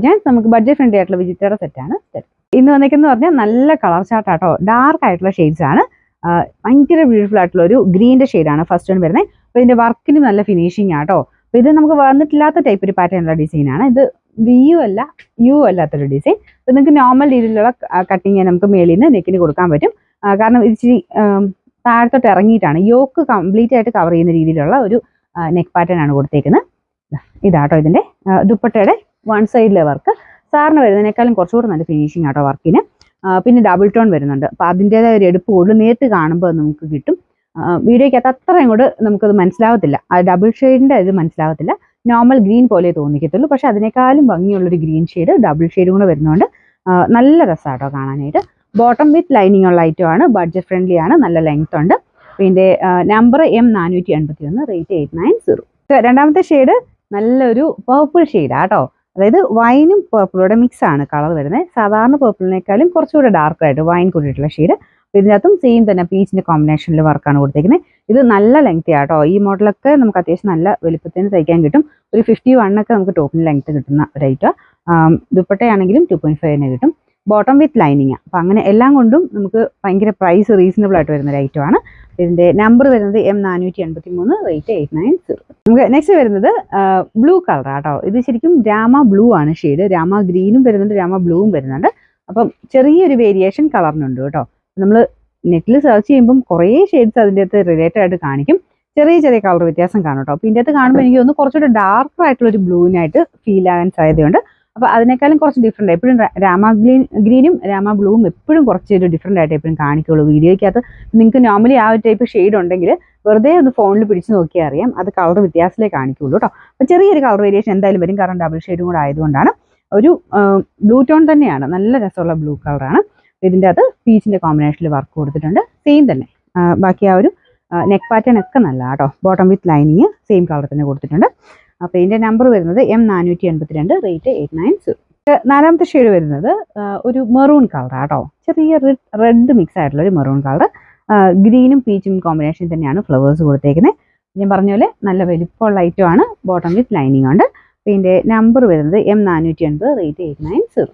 ഞാൻ നമുക്ക് budget friendly ആയിട്ടുള്ള വിജിറ്റയുടെ സെറ്റാണ്. ഇന്ന് വന്നിരിക്കുന്നത് പറഞ്ഞാൽ നല്ല കളർ ചാർട്ടാട്ടോ, ഡാർക്ക് ആയിട്ടുള്ള ഷെയ്ഡ്സ് ആണ്. ഭയങ്കര ബ്യൂട്ടിഫുൾ ആയിട്ടുള്ള ഒരു ഗ്രീൻ്റെ ഷെയ്ഡാണ് ഫസ്റ്റ് വൺ വരുന്നത്. അപ്പോൾ ഇതിന്റെ വർക്കിന് നല്ല ഫിനിഷിംഗ് ആട്ടോ. അപ്പോൾ ഇത് നമുക്ക് വന്നിട്ടില്ലാത്ത ടൈപ്പ് ഒരു പാറ്റേണുള്ള ഡിസൈനാണ്. ഇത് വിയു അല്ല യു അല്ലാത്തൊരു ഡിസൈൻ. അപ്പോൾ നിങ്ങൾക്ക് നോർമൽ രീതിയിലുള്ള കട്ടിങ് നമുക്ക് മേളിൽ നിന്ന് നെക്കിന് കൊടുക്കാൻ പറ്റും. കാരണം ഇച്ചിരി താഴത്തോട്ട് ഇറങ്ങിയിട്ടാണ്, യോക്ക് കംപ്ലീറ്റ് ആയിട്ട് കവർ ചെയ്യുന്ന രീതിയിലുള്ള ഒരു നെക്ക് പാറ്റേൺ ആണ് കൊടുത്തേക്കുന്നത്. ഇതാട്ടോ ഇതിന്റെ ദുപ്പട്ടയുടെ വൺ സൈഡിലെ വർക്ക്. സാറിന് വരുന്നതിനേക്കാളും കുറച്ചുകൂടെ നല്ല ഫിനിഷിംഗ് ആട്ടോ വർക്കിന്. പിന്നെ ഡബിൾ ടോൺ വരുന്നുണ്ട്. അപ്പോൾ അതിൻ്റെതായ ഒരു എടുപ്പ് കൂടുതൽ നേരിട്ട് കാണുമ്പോൾ നമുക്ക് കിട്ടും. വീഡിയോയ്ക്കകത്ത് അത്ര അങ്ങോട്ട് നമുക്കത് മനസ്സിലാവത്തില്ല, ആ ഡബിൾ ഷെയ്ഡിൻ്റെ ഇത് മനസ്സിലാവത്തില്ല. നോർമൽ ഗ്രീൻ പോലെ തോന്നിക്കത്തുള്ളൂ. പക്ഷെ അതിനേക്കാളും ഭംഗിയുള്ളൊരു ഗ്രീൻ ഷെയ്ഡ് ഡബിൾ ഷെയ്ഡും കൂടെ വരുന്നതുകൊണ്ട് നല്ല രസമാട്ടോ കാണാനായിട്ട്. ബോട്ടം വിത്ത് ലൈനിങ് ഉള്ള ഐറ്റം ആണ്, ബഡ്ജറ്റ് ഫ്രണ്ട്ലി ആണ്, നല്ല ലെങ്ത് ഉണ്ട്. പിന്നെ നമ്പർ M481, റേറ്റ് 890. രണ്ടാമത്തെ ഷെയ്ഡ് നല്ലൊരു പേർപ്പിൾ ഷെയ്ഡാട്ടോ. അതായത് വൈനും പേർപ്പിളൂടെ മിക്സ് ആണ് കളർ വരുന്നത്. സാധാരണ പേർപ്പിളിനേക്കാളും കുറച്ചുകൂടെ ഡാർക്കായിട്ട് വൈൻ കൂടിയിട്ടുള്ള ഷെയ്ഡ്. അപ്പോൾ ഇതിനകത്തും സെയിം തന്നെ പീച്ചിൻ്റെ കോമ്പിനേഷനിൽ വർക്കാണ് കൊടുത്തേക്കുന്നത്. ഇത് നല്ല ലെങ്ത് ആട്ടോ. ഈ മോഡലൊക്കെ നമുക്ക് അത്യാവശ്യം നല്ല വലുപ്പത്തിന് തയ്ക്കാൻ കിട്ടും. ഒരു 51 ഒക്കെ നമുക്ക് ടോപ്പിന് ലെങ്ത് കിട്ടുന്ന ഒരു ഐറ്റം. ദുപ്പട്ടയാണെങ്കിലും 2.5 കിട്ടും. Bottom with lining. അപ്പോൾ അങ്ങനെ എല്ലാം കൊണ്ടും നമുക്ക് ഭയങ്കര പ്രൈസ് റീസണബിൾ ആയിട്ട് വരുന്ന ഒരു ഐറ്റമാണ്. ഇതിൻ്റെ നമ്പർ വരുന്നത് M483, റേറ്റ് 890. നമുക്ക് നെക്സ്റ്റ് വരുന്നത് ബ്ലൂ കളർ ആട്ടോ. ഇത് ശരിക്കും രാമ ബ്ലൂ ആണ് ഷെയ്ഡ്. രാമ ഗ്രീനും വരുന്നുണ്ട്, രാമ ബ്ലൂവും വരുന്നുണ്ട്. അപ്പം ചെറിയൊരു വേരിയേഷൻ കളറിനുണ്ട് കേട്ടോ. നമ്മൾ നെറ്റിൽ സെർച്ച് ചെയ്യുമ്പം കുറേ ഷെയ്ഡ്സ് അതിൻ്റെ അകത്ത് റിലേറ്റഡ് ആയിട്ട് കാണിക്കും. ചെറിയ ചെറിയ കളർ വ്യത്യാസം കാണും കേട്ടോ. അപ്പോൾ ഇതിൻ്റെ അകത്ത് കാണുമ്പോൾ എനിക്ക് തോന്നുന്നു കുറച്ചുകൂടെ ഡാർക്ക് ആയിട്ടുള്ള ഒരു ബ്ലൂവിനായിട്ട് ഫീൽ ആകാൻ സാധ്യതയുണ്ട്. അപ്പോൾ അതിനേക്കാളും കുറച്ച് ഡിഫറെൻ്റ്. എപ്പോഴും രാമ ഗ്രീനും രാമ ബ്ലൂവും എപ്പോഴും കുറച്ചൊരു ഡിഫറെൻ്റ് ആയിട്ട് എപ്പോഴും കാണിക്കുള്ളൂ വീഡിയോയ്ക്കകത്ത്. നിങ്ങൾക്ക് നോർമലി ആ ഒരു ടൈപ്പ് ഷെയ്ഡ് ഉണ്ടെങ്കിൽ വെറുതെ ഒന്ന് ഫോണിൽ പിടിച്ച് നോക്കിയാൽ അറിയാം, അത് കളർ വ്യത്യാസത്തിലേ കാണിക്കുള്ളൂ കേട്ടോ. അപ്പോൾ ചെറിയൊരു കളർ വേരിയേഷൻ എന്തായാലും വരും, കാരണം ഡബിൾ ഷെയ്ഡും കൂടെ ആയതുകൊണ്ടാണ്. ഒരു ബ്ലൂ ടോൺ തന്നെയാണ്, നല്ല രസമുള്ള ബ്ലൂ കളറാണ്. ഇതിൻ്റെ അത് പീച്ചിൻ്റെ കോമ്പിനേഷനിൽ വർക്ക് കൊടുത്തിട്ടുണ്ട്. സെയിം തന്നെ ബാക്കി ആ ഒരു നെക്ക് പാറ്റേൺ ഒക്കെ നല്ല കേട്ടോ. Bottom with lining same colour തന്നെ കൊടുത്തിട്ടുണ്ട്. അപ്പോൾ ഇതിൻ്റെ നമ്പർ വരുന്നത് M482, റേറ്റ് 890. നാലാമത്തെ ഷെയ്ഡ് വരുന്നത് ഒരു മെറൂൺ കളറാട്ടോ. ചെറിയ റെഡ് മിക്സ് ആയിട്ടുള്ള ഒരു മെറൂൺ കളർ. ഗ്രീനും പീച്ചും കോമ്പിനേഷൻ തന്നെയാണ് ഫ്ലവേഴ്സ് കൊടുത്തേക്കുന്നത്. ഞാൻ പറഞ്ഞ പോലെ നല്ല വലിപ്പമുള്ള ഐറ്റമാണ്. ബോട്ടം വിത്ത് ലൈനിങ് ഉണ്ട്. അപ്പോൾ ഇതിൻ്റെ നമ്പർ വരുന്നത് M480, റേറ്റ് 890.